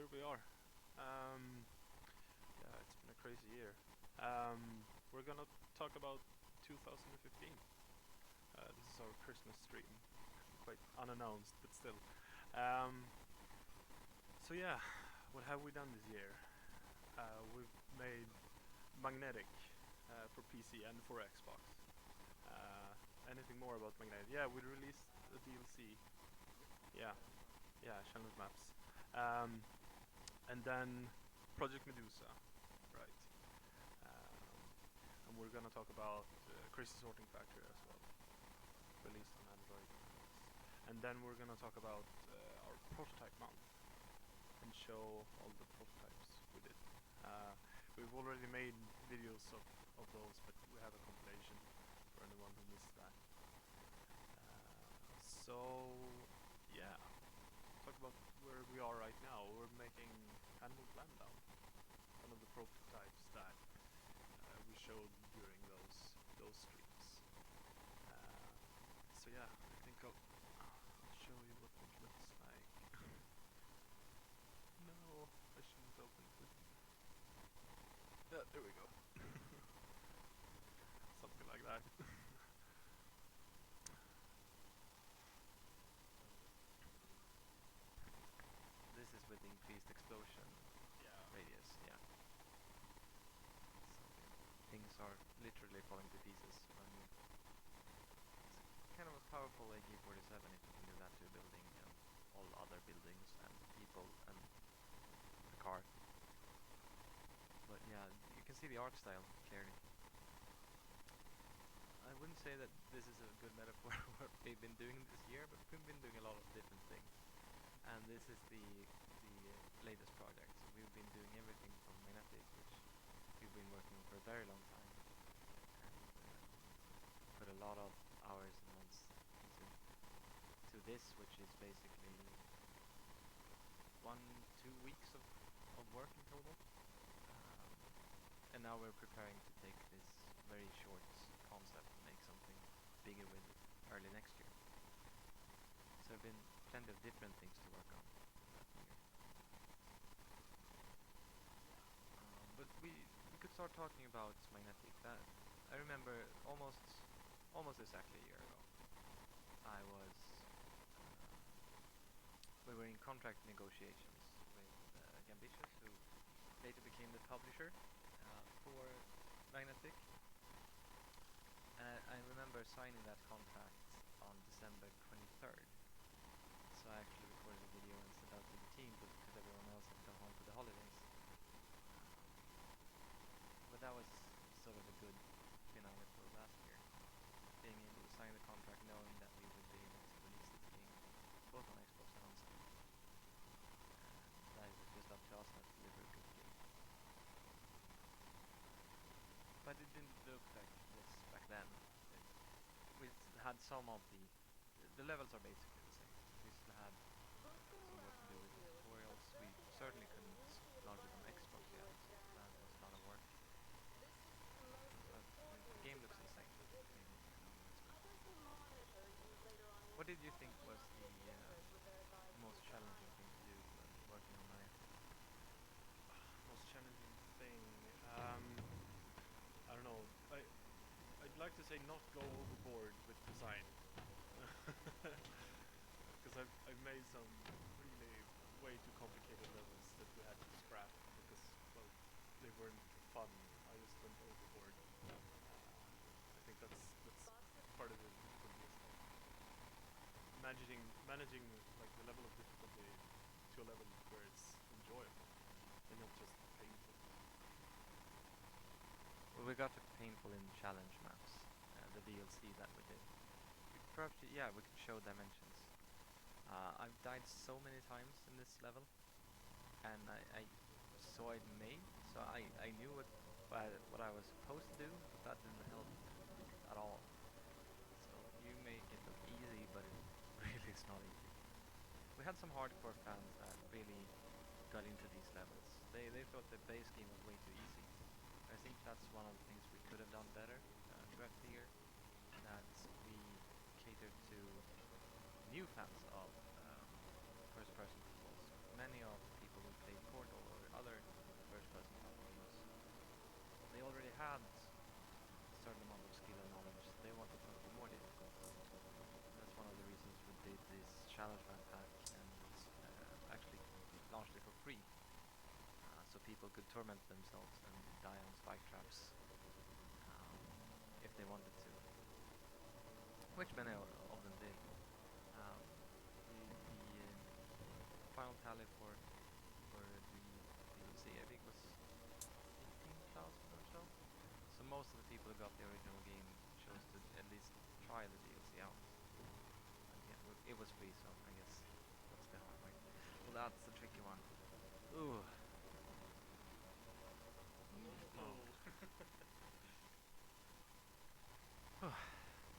here we are. Um, yeah, it's been a crazy year. We're gonna talk about 2015. This is our Christmas stream, quite unannounced, but still. Um, so yeah, what have we done this year? We've made Magnetic for PC and for Xbox. Uh, Anything more about Magnetic? Yeah, we released a DLC. Yeah, yeah, Challenge Maps. Um, and then Project Medusa, right? Um, and we're gonna talk about Crazy Sorting Factory as well, released on Android and iOS. And then we're gonna talk about our prototype month and show all the prototypes we did. Uh, we've already made videos of those, but we have a compilation for anyone who missed that. So yeah, talk about where we are right now. We're making Animal Blenddown, one of the prototypes that we showed during those streams. Uh, so yeah, I think I'll show you what it looks like. No, I shouldn't open it. Yeah, there we go. Something like that. This is with the increased explosion Yeah. radius, yeah. So things are literally falling to pieces around you. It's kind of a powerful AK-47 if you can do that to a building and all other buildings and people and a car. But yeah, you can see the art style clearly. I wouldn't say that this is a good metaphor for what we've been doing this year, but we've been doing a lot of different things. And this is the latest project. So we've been doing everything from Magnetic, which we've been working on for a very long time, and put a lot of hours and months into to this, which is basically 1-2 weeks of work in total. And now we're preparing to take this very short concept and make something bigger with it early next year. So there have been plenty of different things to work on that year. But we could start talking about Magnetic. That I remember almost exactly a year ago. I was we were in contract negotiations with Gambitious, who later became the publisher for Magnetic. And I remember signing that contract on December 23rd. So I actually recorded a video and sent out to the team because everyone else had gone home for the holidays. But that was sort of a good finale for last year. Being able to sign the contract knowing that we would be able to release this game both on Xbox and on Steam. And that is just up to us now to deliver a good game. But it didn't look like this back then. We had some of the levels are basically the same. We still had some work to do with the tutorials. We certainly couldn't launch it on Xbox yet. That was a lot of work. But the game looks the same. Maybe you can only expect. What did you think was the most challenging thing to do when working on Magnetic? Most challenging thing. I don't know. I'd like to say not go overboard with design. Because I've made some really way too complicated levels that we had to scrap because, well, they weren't fun. I just went overboard. I think that's part of the difficulty as well. Managing like the level of difficulty to a level where it's enjoyable and not just painful. Well, we got to painful in challenge maps, the DLC that we did. Perhaps, yeah, we could show dimensions. I've died so many times in this level, and I saw it made, so I knew what I was supposed to do, but that didn't help at all. So you make it look easy, but it really is not easy. We had some hardcore fans that really got into these levels. They thought the base game was way too easy. I think that's one of the things we could have done better throughout the year. That we catered to new fans of first-person footballs. Many of the people who played this challenge map pack and actually launched it for free, so people could torment themselves and die on spike traps um, if they wanted to, which many of them did. Um, the final tally for the DLC I think was 18,000 or so. So most of the people who got the original game chose to at least try the DLC out. And yeah, it was free, so I guess that's the hard way. Well, that's the tricky one. Ooh.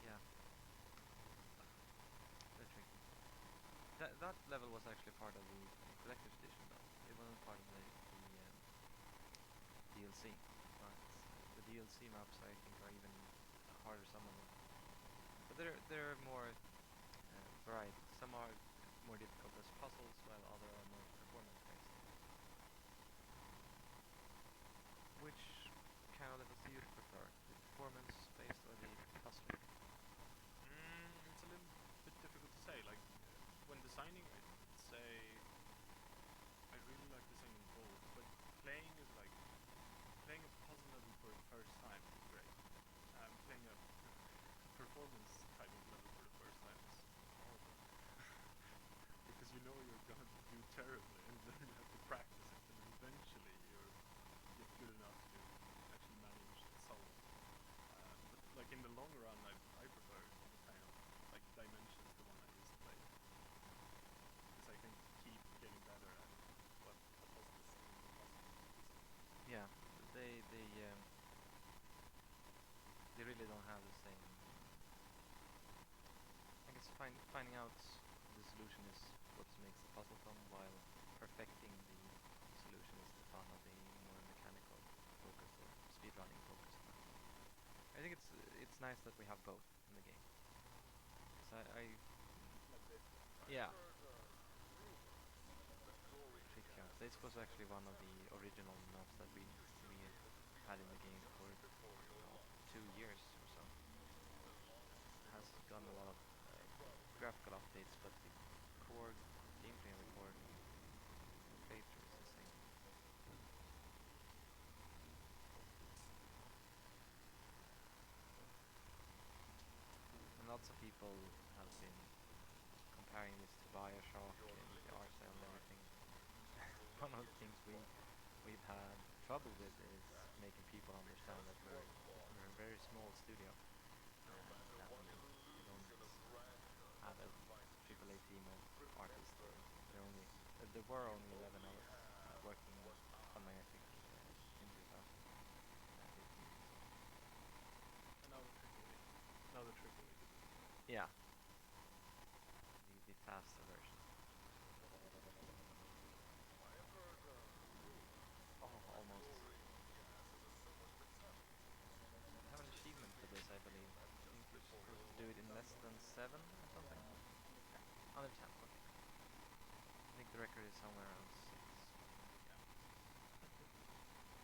Yeah, they're tricky. That level was actually part of the collector's edition, though. It wasn't part of the DLC, but the DLC maps I think are even harder. Some of them, but there are more variety. Some are more difficult as puzzles, while other are more performance based. Which kind of levels do you prefer? The performance based or the puzzle? It's a little bit difficult to say. Like when designing, I'd say I really like designing both, but playing is like playing a puzzle level for the first time is great. Playing a performance type of level for the first time is horrible because you know you're gonna do terribly, and then you have to practice it, and eventually you get good enough to actually manage and solve. But like in the long run, I prefer the kind of like Dimensions, the one I just played, because I can keep getting better at what puzzles Yeah, they they um, they really don't have the same. I guess finding out the solution is what makes the puzzle fun, while perfecting the solution is the fun of the more mechanical focus or speedrunning focus part. I think it's nice that we have both in the game. Because I like this. yeah, Trickhouse. This was actually one of the original maps that we had in the game for 2 years or so. Has gotten a lot of graphical updates, but the core gameplay and the core playthrough is the same. And lots of people have been comparing this to Bioshock and the art style and everything. One of the things we've had trouble with is making people understand that we're a very small studio, that we don't have a AAA team of artists. There were only 11 of us working on Magnetic in 2015. So Another tricky way to do it. yeah, the faster version. Oh, almost. You have an achievement for this, I believe. I think you're supposed to do it in less than 7 or something. Under 10. Okay. I think the record is somewhere around 6.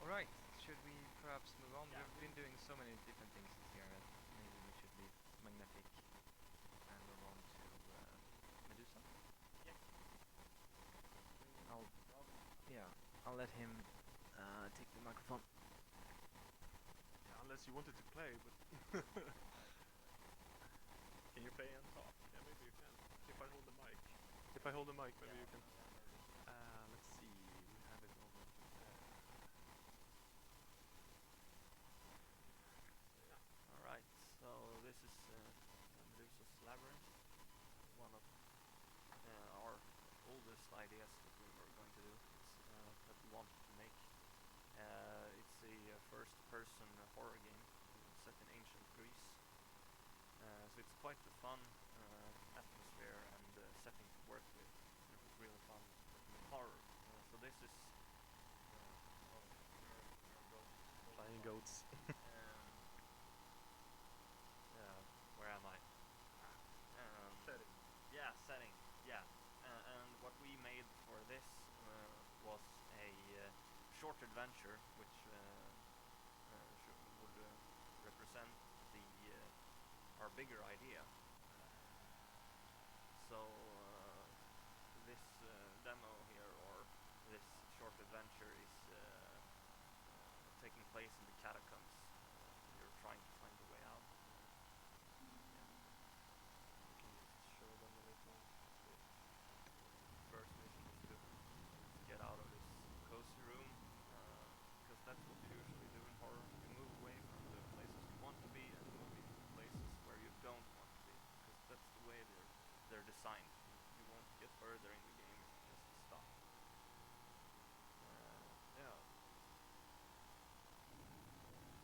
All right. Should we perhaps move on? Yeah, We've been doing so many different things this year that maybe we should leave Magnetic and move on to Medusa. Yeah. I'll yeah. I'll let him take the microphone. Yeah, unless you wanted to play, but can you play and talk? Yeah, maybe you can. If I hold the mic. If I hold the mic, maybe you can. Let's see. We have it over there. Yeah. All right, so this is Medusa's Labyrinth, one of our oldest ideas that we were going to do. It's that we wanted to make. It's a first-person horror game set in ancient Greece. So it's quite a fun atmosphere and setting to work with. And it was really fun working with horror. So this is Flying goats. where am I? Setting. Yeah, setting. Yeah, and what we made for this was a short adventure, which would represent the our bigger idea. So So this demo here, or this short adventure, is taking place in the catacombs. You're trying to find the way out. Yeah. You can just show them a little bit. The first mission is to get out of this cozy room, because that's what you usually do in horror. You move away from the places you want to be and move into the places where you don't want to be, because that's the way they're designed. You won't get further in the game if you just stop. Yeah.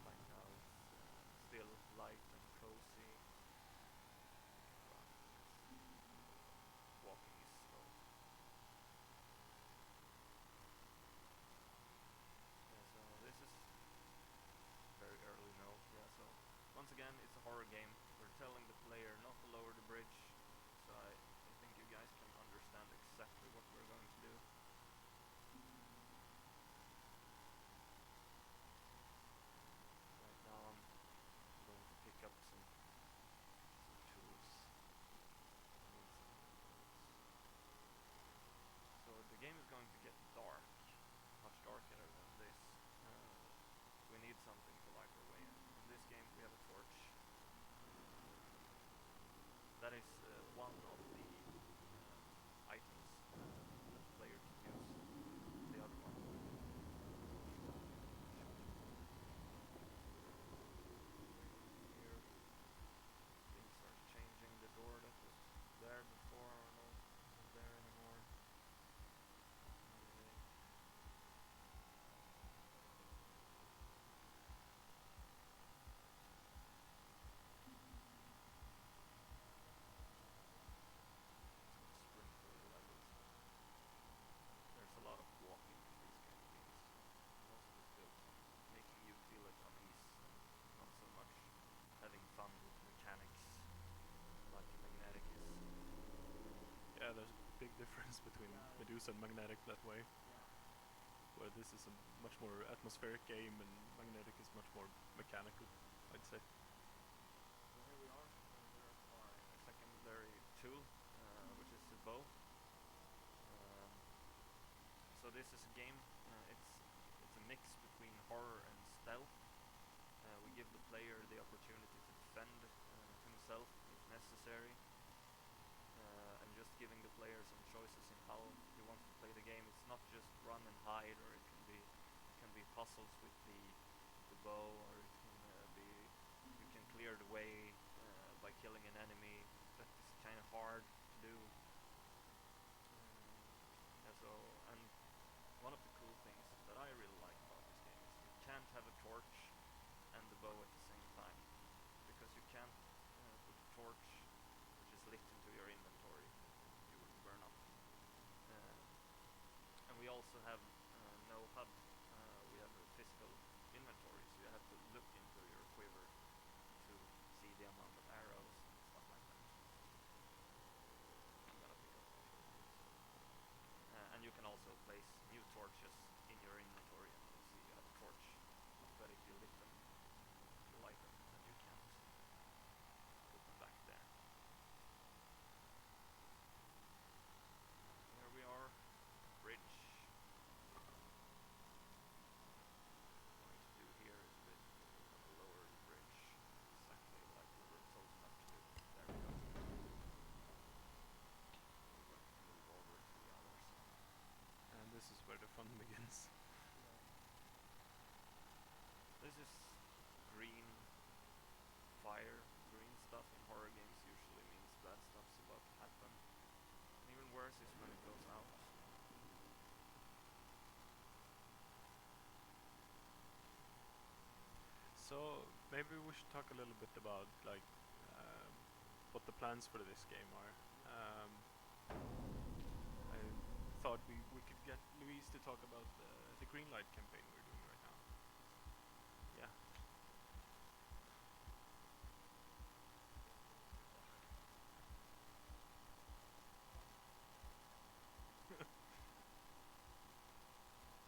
Right now it's still light and cozy, but walking is slow. Yeah, so this is very early note. Yeah, so once again, it's a horror game. We're telling the player not to lower the bridge, so I think you guys can understand exactly what we're going to do. Right now I'm going to pick up some tools. I need some tools. So the game is going to get dark, much darker than this. We need something to light our way in. In this game we have a torch. That is one of the items that the player can use. The other one I will show you. Here things are changing. The door that was there before isn't there anymore. Anyway. Sprint through the levels. There's a lot of walking in these kind of games. Most of it's built on making you feel at unease, and not so much having fun with mechanics like Magnetic is. Yeah, there's a big difference between Medusa and Magnetic that way, Yeah. where this is a much more atmospheric game and Magnetic is much more mechanical, I'd say. So here we are. We're applying a secondary tool, which is the bow. So this is a game. It's a mix between horror and stealth. We give the player the opportunity to defend himself if necessary, and just giving the player some choices in how he wants to play the game. It's not just run and hide, or it can be puzzles with the bow, or it can be you can clear the way by killing an enemy. That is kind of hard to do. Yeah, so, and one of the cool things that I really like about this game is you can't have a torch and the bow at the same time, because you can't put a torch which is lit into your inventory. You would burn up. And we also have no HUD. We have a physical inventory, so you have to look into your quiver to see the amount of arrows and stuff like that. I'm gonna pick up my tools. And you can also place new torches in your inventory, and you'll see you have a torch. But if you light them, then you can't put them back there. Here we are, bridge. What I'm going to do here is a bit, we're going to lower the bridge exactly like we were told not to do. There we go. We're going to move over to the other side. And this is where the fun begins. This is green fire. Green stuff in horror games usually means bad stuff's about to happen. And even worse is when it goes out. So maybe we should talk a little bit about like what the plans for this game are. I thought we could get Louise to talk about the Greenlight campaign we're doing right now. Yeah.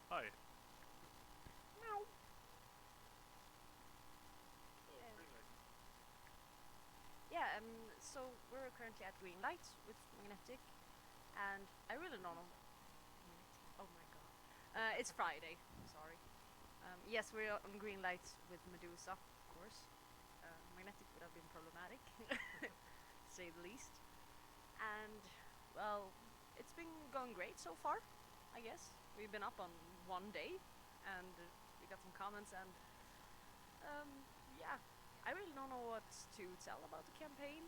Hi. Yeah, so we're currently at Green Light with Magnetic, and I really don't know. Oh my god. It's Friday. Sorry. Yes, we're on Green Light with Medusa, of course. Magnetic would have been problematic, to say the least. And, well, it's been going great so far, I guess. We've been up on one day, and we got some comments, and yeah, I really don't know what to tell about the campaign.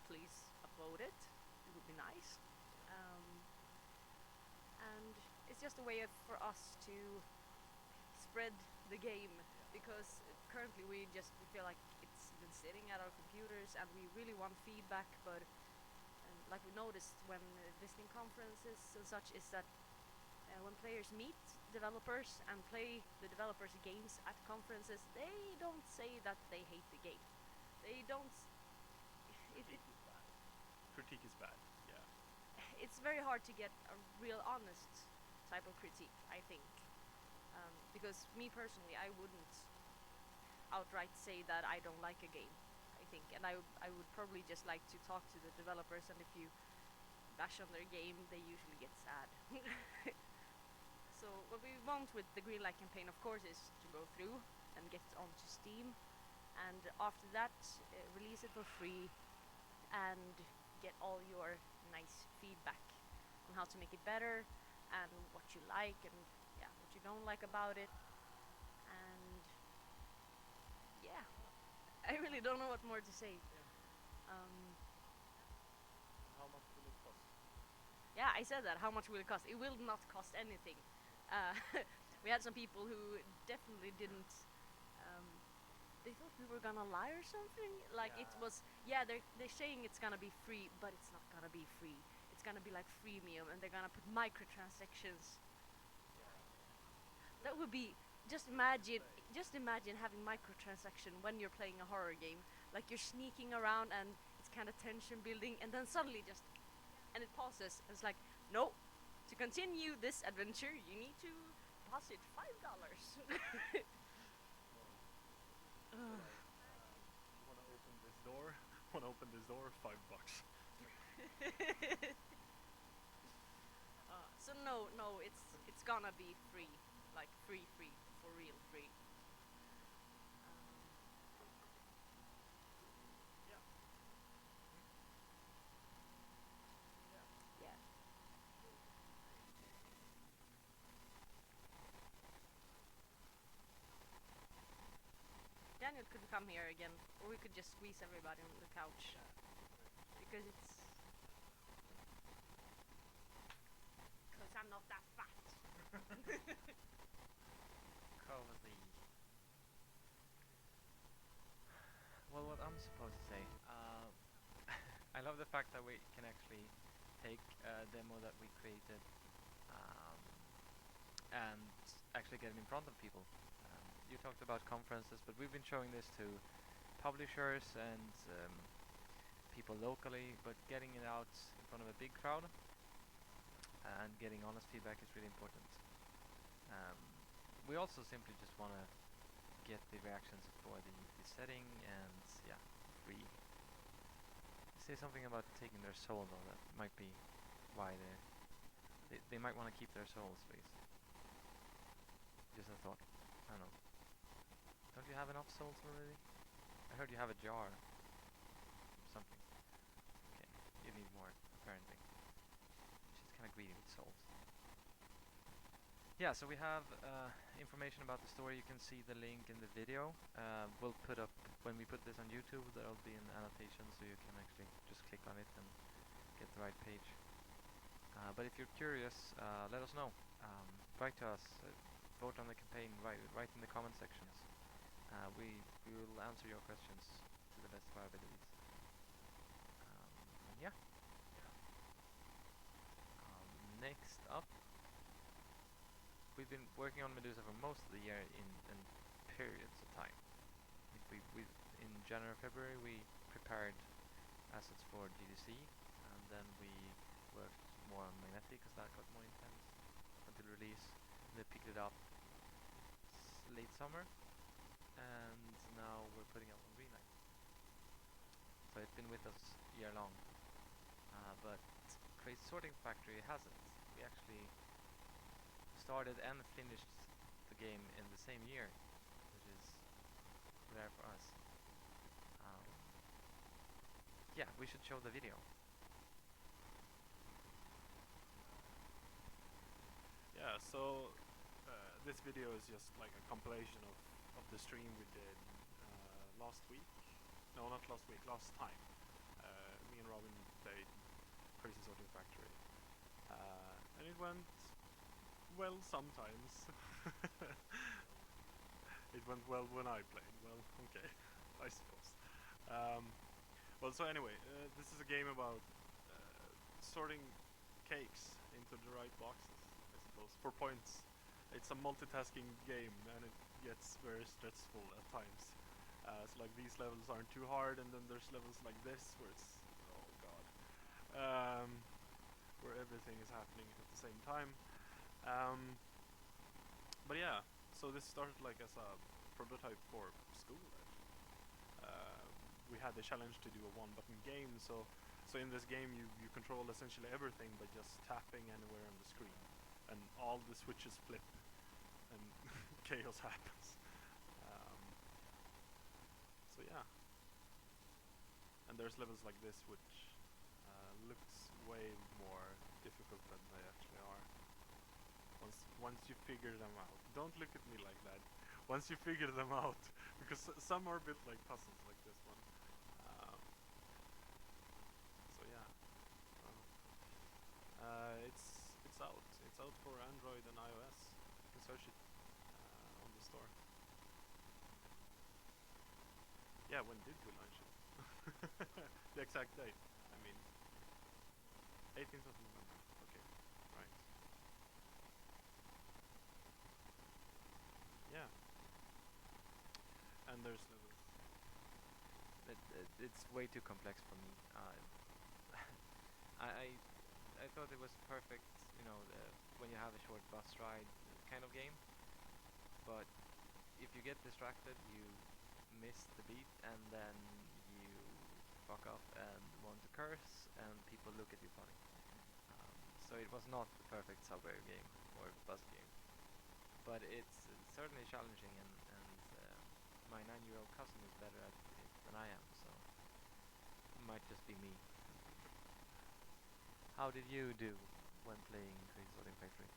Please upvote it. It would be nice. And it's just a way for us to spread the game because currently we feel like it's been sitting at our computers and we really want feedback, but like we noticed when visiting conferences and such is that when players meet developers and play the developers' games at conferences, they don't say that they hate the game. They don't. Critique is bad. Yeah. It's very hard to get a real honest type of critique, I think. Because me personally, I wouldn't outright say that I don't like a game, I think. And I would probably just like to talk to the developers, and if you bash on their game, they usually get sad. So what we want with the Greenlight campaign, of course, is to go through and get it onto Steam, and after that, release it for free, and get all your nice feedback on how to make it better, and what you like, and yeah, what you don't like about it, and yeah, I really don't know what more to say. How much will it cost? Yeah, I said that. How much will it cost? It will not cost anything. Uh, we had some people who definitely didn't. They thought we were gonna lie or something. Like it was. Yeah, they're saying it's gonna be free, but it's not gonna be free. It's gonna be like freemium, and they're gonna put microtransactions. That would be. Just imagine having microtransaction when you're playing a horror game. Like you're sneaking around and it's kind of tension building, and then suddenly just and it pauses. And it's like, no, to continue this adventure, you need to deposit $5. Wanna open this door? Wanna open this door? $5. So no, it's gonna be free, like free, for real free. Yeah. Daniel could come here again, or we could just squeeze everybody on the couch because I'm not that fat. Cozy. Well, what I'm supposed to say, I love the fact that we can actually take a demo that we created and actually get it in front of people. You talked about conferences, but we've been showing this to publishers and people locally, but getting it out in front of a big crowd and getting honest feedback is really important. We also simply just want to get the reactions for the setting and yeah, free. Say something about taking their soul though, that might be why they might want to keep their soul space. Just a thought. I don't know. Don't you have enough souls already? I heard you have a jar. Something. Okay, you need more, apparently. She's kind of greedy with souls. Yeah, so we have information about the story. You can see the link in the video. We'll put up, when we put this on YouTube, there'll be an annotation so you can actually just click on it and get the right page. But if you're curious, let us know. Write to us, vote on the campaign, write in the comment sections. We will answer your questions to the best of our abilities. And yeah. Next up, we've been working on Medusa for most of the year in periods of time. In January, February, we prepared assets for GDC, and then we worked more on Magnetic because that got more intense until release. They picked it up late summer, and now we're putting up on Greenlight. So it's been with us year long. But Crazy Sorting Factory hasn't. We actually started and finished the game in the same year, which is rare for us. Um, yeah, we should show the video. Yeah, so this video is just like a compilation of the stream we did last week. No, not last week, last time. Me and Robin played Crazy Sorting Factory. And it went well sometimes. It went well when I played. Well, okay, I suppose. Well, so anyway, this is a game about sorting cakes into the right boxes, I suppose, for points. It's a multitasking game, and it gets very stressful at times. So like these levels aren't too hard, and then there's levels like this where it's oh god, where everything is happening at the same time. Um, but yeah, so this started like as a prototype for school. We had the challenge to do a one-button game, so in this game you control essentially everything by just tapping anywhere on the screen, and all the switches flip, and chaos happens. So yeah, and there's levels like this which looks way more difficult than they actually are. Once you figure them out, don't look at me like that. Once you figure them out, because some are a bit like puzzles, like this one. So yeah, it's out. It's out for Android and iOS. You can search it on the store. Yeah, when did we launch it? The exact date. I mean, 18th of November. Okay, right. Yeah, and there's levels. It's way too complex for me. I I thought it was perfect, when you have a short bus ride kind of game. But if you get distracted, you miss the beat, and then you fuck up and want to curse, and people look at you funny. So it was not the perfect subway game or bus game, but it's certainly challenging, and my 9-year-old cousin is better at it than I am, so it might just be me. How did you do when playing Crazy Sorting Factory?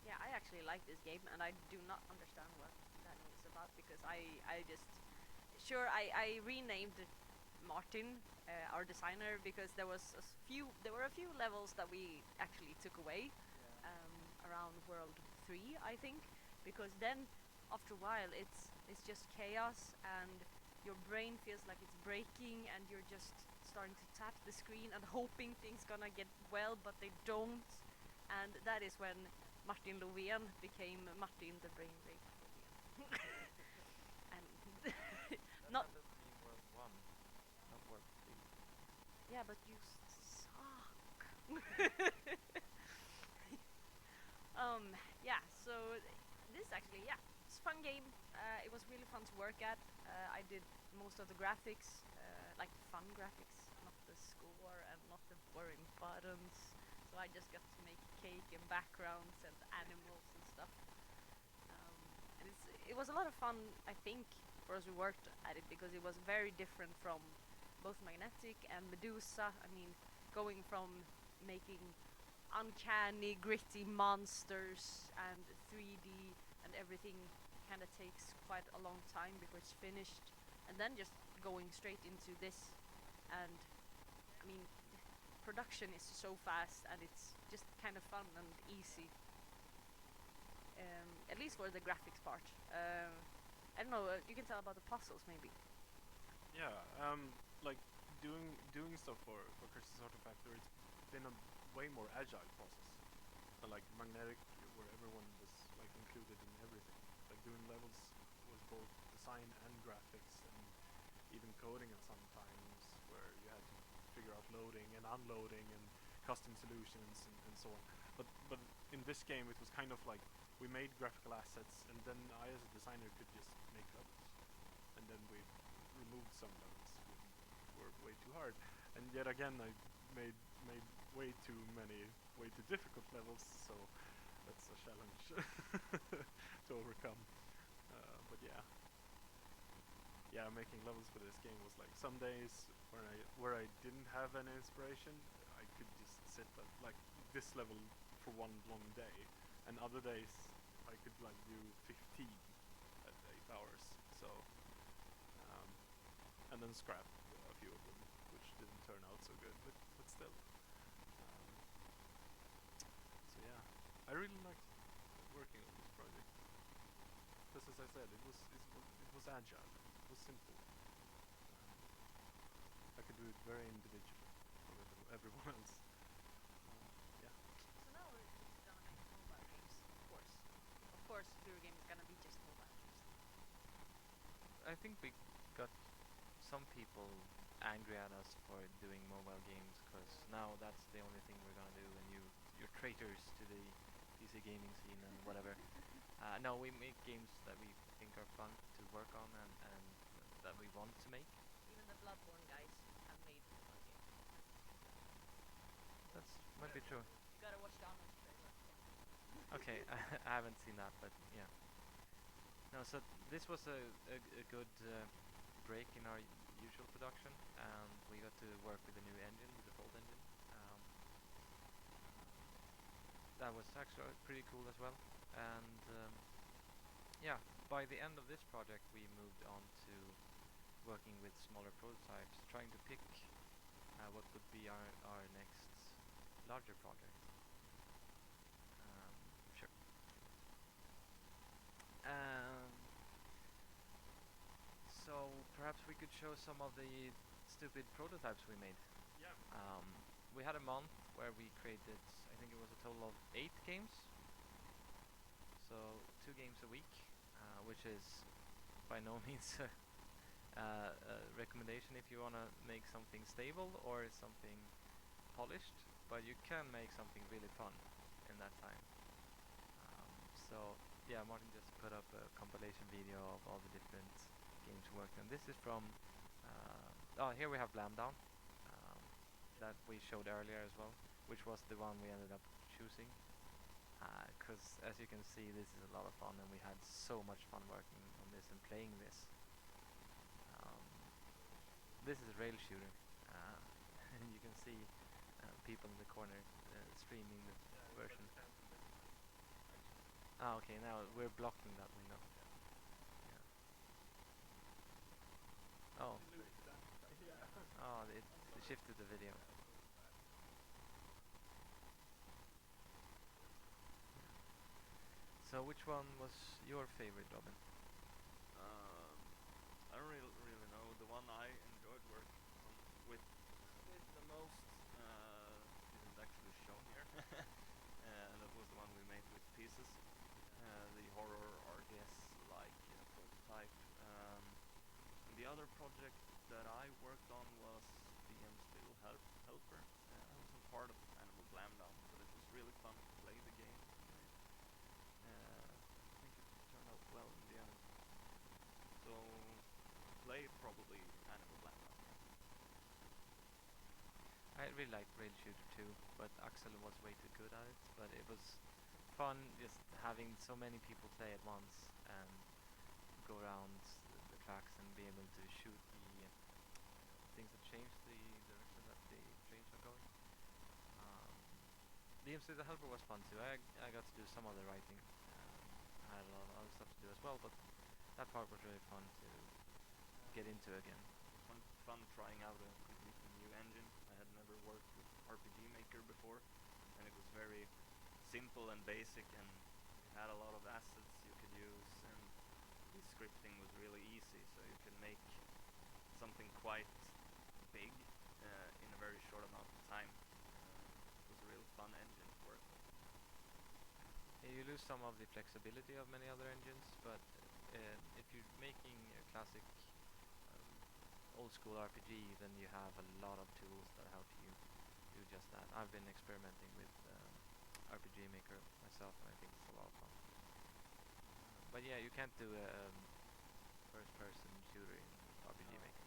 Yeah, I actually like this game, and I do not understand what that is about because I just sure I renamed Martin, our designer, because there were a few levels that we actually took away around World 3, I think, because then after a while it's just chaos, and your brain feels like it's breaking, and you're just starting to tap the screen and hoping things gonna get well, but they don't, and that is when Martin Lovén became Martin the Brain Rape Lovén. And not That doesn't mean World 1, not World 3. yeah, but you suck. Yeah, so this actually, yeah, it's a fun game. It was really fun to work at. I did most of the graphics, like the fun graphics, not the score and not the boring buttons. So I just got to make cake and backgrounds and animals and stuff. And it was a lot of fun, I think, for us who worked at it, because it was very different from both Magnetic and Medusa. I mean, going from making uncanny, gritty monsters and 3D and everything kind of takes quite a long time before it's finished, and then just going straight into this, and I mean, production is so fast, and it's just kind of fun and easy. At least for the graphics part. I don't know. You can tell about the puzzles, maybe. Yeah, like doing stuff for Crazy Sorting Factory, it's been a way more agile process. Like Magnetic, where everyone was like included in everything. Like doing levels was both design and graphics, and even coding at some times, where you had to figure out loading and unloading and custom solutions and so on. But in this game, it was kind of like we made graphical assets, and then I, as a designer, could just make levels, and then we removed some levels were way too hard, and yet again I made way too many, way too difficult levels. So that's a challenge to overcome. But yeah, making levels for this game was like some days where I didn't have any inspiration, I could just sit at like this level for one long day, and other days I could like do 15 at 8 hours. So and then scrap a few of them, which didn't turn out so good, but still. So yeah, I really liked working on this project. Because as I said, it was agile, it was simple. I could do it very individually from everyone else. Yeah. So now we're just gonna make mobile games, of course. Of course, your game is gonna be just mobile games. I think we got some people angry at us for doing mobile games because now that's the only thing we're gonna do, and you're traitors to the PC gaming scene and whatever. No, we make games that we think are fun to work on and that we want to make. Even the Bloodborne guys have made mobile games. That's might be true. You gotta watch the Honest trailer. Okay, I haven't seen that, but yeah. No, so this was a good break in our usual production, and we got to work with the new engine, the default engine. That was actually pretty cool as well. And yeah, by the end of this project, we moved on to working with smaller prototypes, trying to pick what would be our next larger project. Sure. So perhaps we could show some of the stupid prototypes we made. Yeah. We had a month where we created, I think it was a total of 8 games. So 2 games a week, which is by no means a recommendation if you want to make something stable or something polished, but you can make something really fun in that time. So yeah, Martin just put up a compilation video of all the different games we worked on. This is from here we have Blam Down, that we showed earlier as well, which was the one we ended up choosing. Because as you can see, this is a lot of fun, and we had so much fun working on this and playing this. This is Rail Shooter, and you can see people in the corner streaming the version. Ah, okay, now we're blocking that window. Yeah. Oh. Oh, it shifted the video. So which one was your favorite, Robin? I don't really know. The one I enjoyed working on with the most isn't actually shown here, and that was the one we made with Pieces, the horror RTS like prototype. And the other project that I worked on was DM Still Helper. I wasn't part of Animal Blamdown, but it was really fun to play the game. I think it turned out well in the end. So play probably Animal Blamdown. I really liked Rail Shooter too, but Axel was way too good at it. But it was fun just having so many people play at once and go around the tracks and be able to shoot the things that change the direction that the trains are going. DMC the Helper was fun too. I got to do some of the writing. I had a lot of other stuff to do as well, but that part was really fun to get into again. Fun trying out a completely new engine. I had never worked with RPG Maker before, and it was very simple and basic, and it had a lot of assets you could use, and the scripting was really easy, so you could make something quite big in a very short amount of time. It was a real fun engine to work with. You lose some of the flexibility of many other engines, but if you're making a classic old school RPG, then you have a lot of tools that help you do just that. I've been experimenting with RPG Maker myself, and I think it's a lot of fun. But yeah, you can't do a first person shooter in RPG Maker.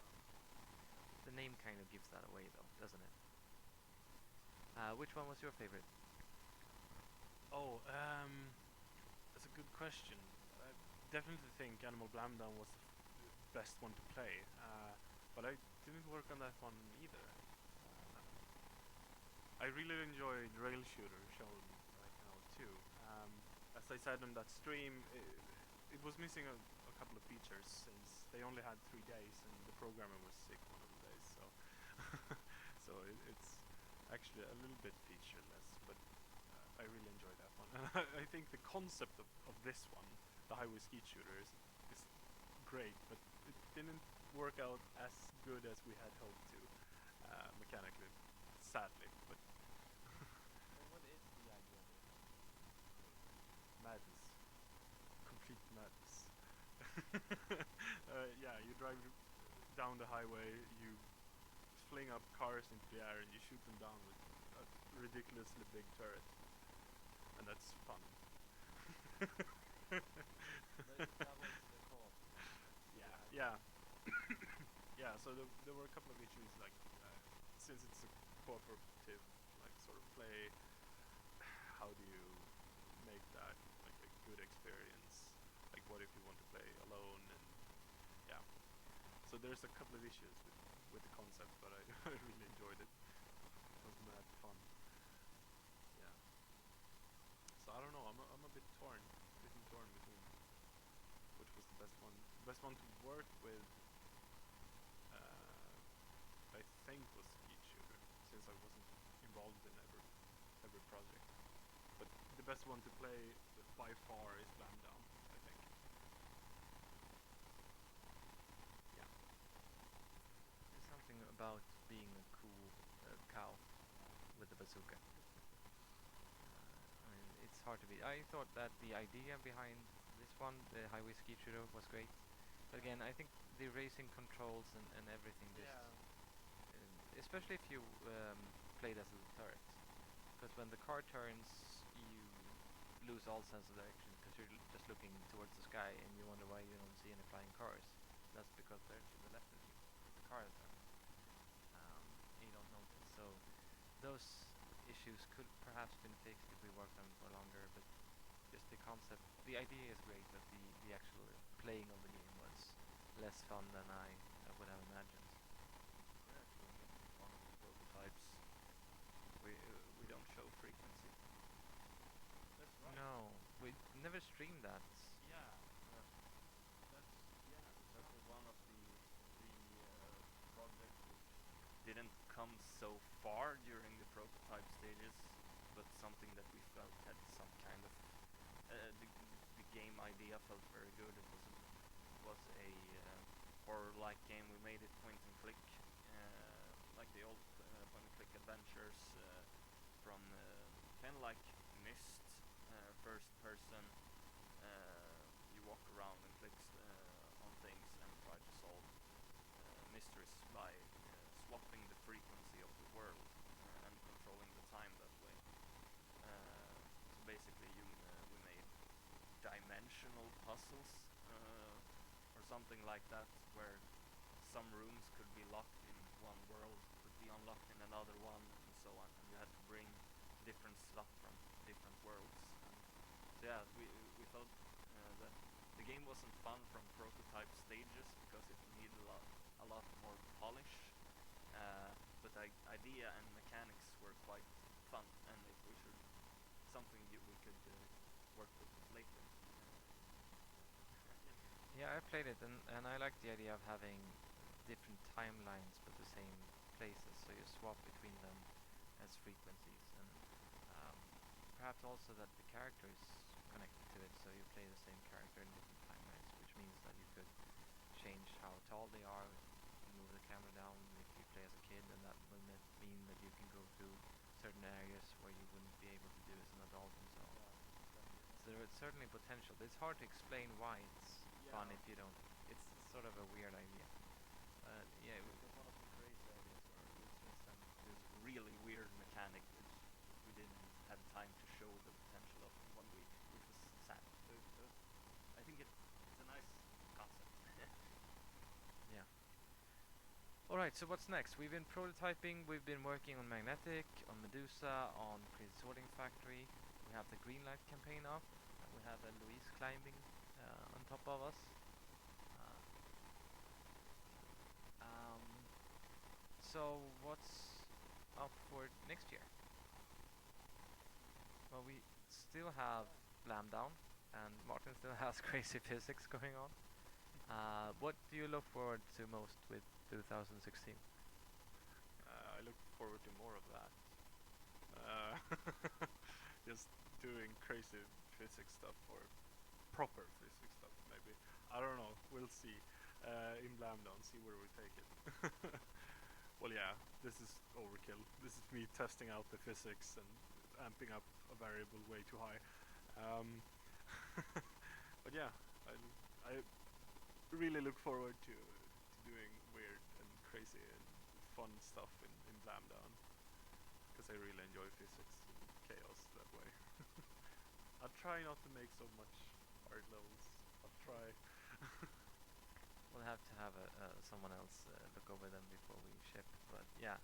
The name kind of gives that away, though, doesn't it? Which one was your favorite? Oh, that's a good question. I definitely think Animal Blamdown was the best one to play, but I didn't work on that one either. I really enjoyed Rail Shooter shown right now too. As I said on that stream, it was missing a couple of features since they only had 3 days and the programmer was sick one of the days. So, so it's actually a little bit featureless, but I really enjoyed that one. And I think the concept of this one, the Highway Skeet Shooter, is great, but it didn't work out as good as we had hoped to mechanically, sadly. But What is the idea of it? madness, complete madness. Yeah, you drive down the highway, you fling up cars into the air, and you shoot them down with a ridiculously big turret, and that's fun. That was the co-op. Yeah, yeah, yeah. So there were a couple of issues, like since it's a cooperative, like sort of play, how do you make that like a good experience? Like, what if you want to play alone? And yeah, so there's a couple of issues with the concept, but I I really enjoyed it. It was mad fun. Yeah. So I don't know. I'm a bit torn, between which was the best one. The best one to work with, I think, was Skeet Shooter, since I wasn't involved in every project. But the best one to play by far is Blam Down, I think. Yeah. There's something about being a cool cow with a bazooka. I mean, it's hard to beat. I thought that the idea behind this one, the Highway Skeet Shooter, was great. But again, I think the racing controls and everything just, especially if you played as a turret, because when the car turns, you lose all sense of direction because you're just looking towards the sky and you wonder why you don't see any flying cars. That's because they're to the left of you. The car is there. You don't notice. So those issues could perhaps been fixed if we worked on it for longer, but just the concept, the idea is great, but the actual playing of the game was less fun than I would have imagined. We're actually missing one of the prototypes. We don't show frequency. That's No, we never streamed that. Yeah. That's That was one of the projects which didn't come so far during the prototype stages, but something that we felt had some kind of the game idea felt very good. It was a horror-like game. We made it point and click, like the old point and click adventures from kind of like Myst, first person. You walk around and click on things and try to solve mysteries by swapping the frequency of the world and controlling the time that way. So basically, we made dimensional puzzles or something like that, where some rooms could be locked in one world, could be unlocked in another one, and so on. And you had to bring different stuff from different worlds. And so yeah, we felt that the game wasn't fun from prototype stages because it needed a lot more polish. But the idea and mechanics were quite fun, and if we should something we could work with later. Yeah, I played it, and I like the idea of having different timelines but the same places, so you swap between them as frequencies, and um, perhaps also that the character is connected to it, so you play the same character in different timelines, which means that you could change how tall they are, move the camera down if you play as a kid, and that will mean that you can go to certain areas where you wouldn't be able to do as an adult, and so on. So there is certainly potential. But it's hard to explain why it's fun if you don't. It's sort of a weird idea. Yeah, It was one of the crazy ideas where we just had this really weird mechanic which we didn't have time to show the potential of in 1 week, which was sad. I think it's a nice concept. yeah. All right. Right, so what's next? We've been prototyping, we've been working on Magnetic, on Medusa, on Crazy Sorting Factory. We have the Greenlight campaign up. We have Louise climbing on top of us. Uh, um, so what's up for next year? Well, we still have Lamb Down, and Martin still has Crazy Physics going on. What do you look forward to most with 2016? I look forward to more of that. Just doing crazy physics stuff or proper physics stuff, maybe. I don't know. We'll see. In Blamdown, see where we take it. Well, yeah, this is overkill. This is me testing out the physics and amping up a variable way too high. But yeah, I really look forward to doing weird and crazy and fun stuff in Blamdown, because I really enjoy physics and chaos that way. I'll try not to make so much hard levels. I'll try. We'll have to have someone else look over them before we ship. But yeah,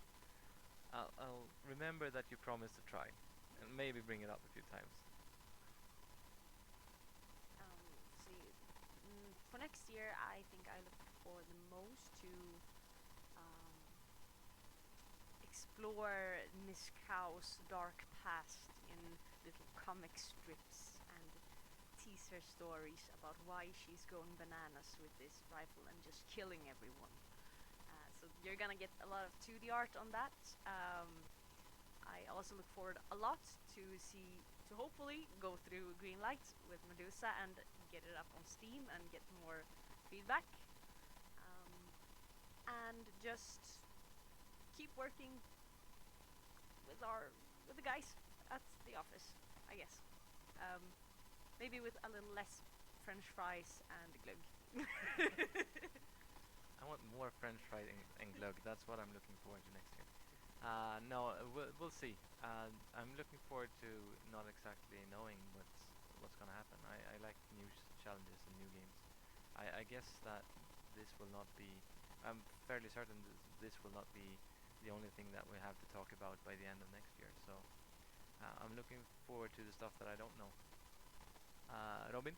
I'll remember that you promised to try, and maybe bring it up a few times. See, for next year, I think I look forward the most to um, explore Miss Cow's dark past in little comic strips and teaser stories about why she's going bananas with this rifle and just killing everyone. So you're gonna get a lot of 2D art on that. I also look forward a lot to hopefully go through Greenlight with Medusa and get it up on Steam and get more feedback. And just keep working with the guys at the office, I guess. Maybe with a little less French fries and glögg. I want more French fries and glögg. That's what I'm looking forward to next year. No, we'll see. I'm looking forward to not exactly knowing what's gonna happen. I like new challenges and new games. I guess that this will not be. I'm fairly certain this will not be the only thing that we have to talk about by the end of next year. So I'm looking forward to the stuff that I don't know. Robin?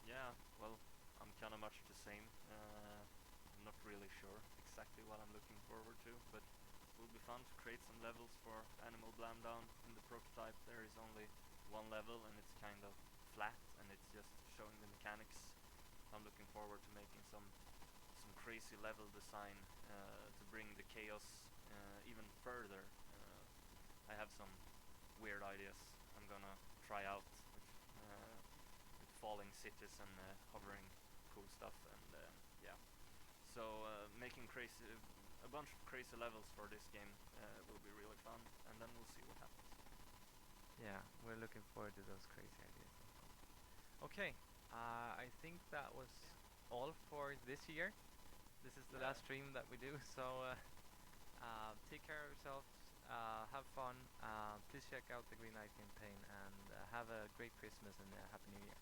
Yeah, well, I'm kind of much the same. I'm not really sure exactly what I'm looking forward to, but it will be fun to create some levels for Animal Blamdown. In the prototype, there is only one level, and it's kind of flat, and it's just showing the mechanics. I'm looking forward to making some crazy level design to bring the chaos even further. I have some weird ideas I'm gonna try out with falling cities and hovering cool stuff, and yeah. So making a bunch of crazy levels for this game will be really fun, and then we'll see what happens. Yeah, we're looking forward to those crazy ideas. Okay, I think that was all for this year. This is the last stream that we do, so take care of yourselves, have fun, please check out the Green Knight campaign, and have a great Christmas and a Happy New Year.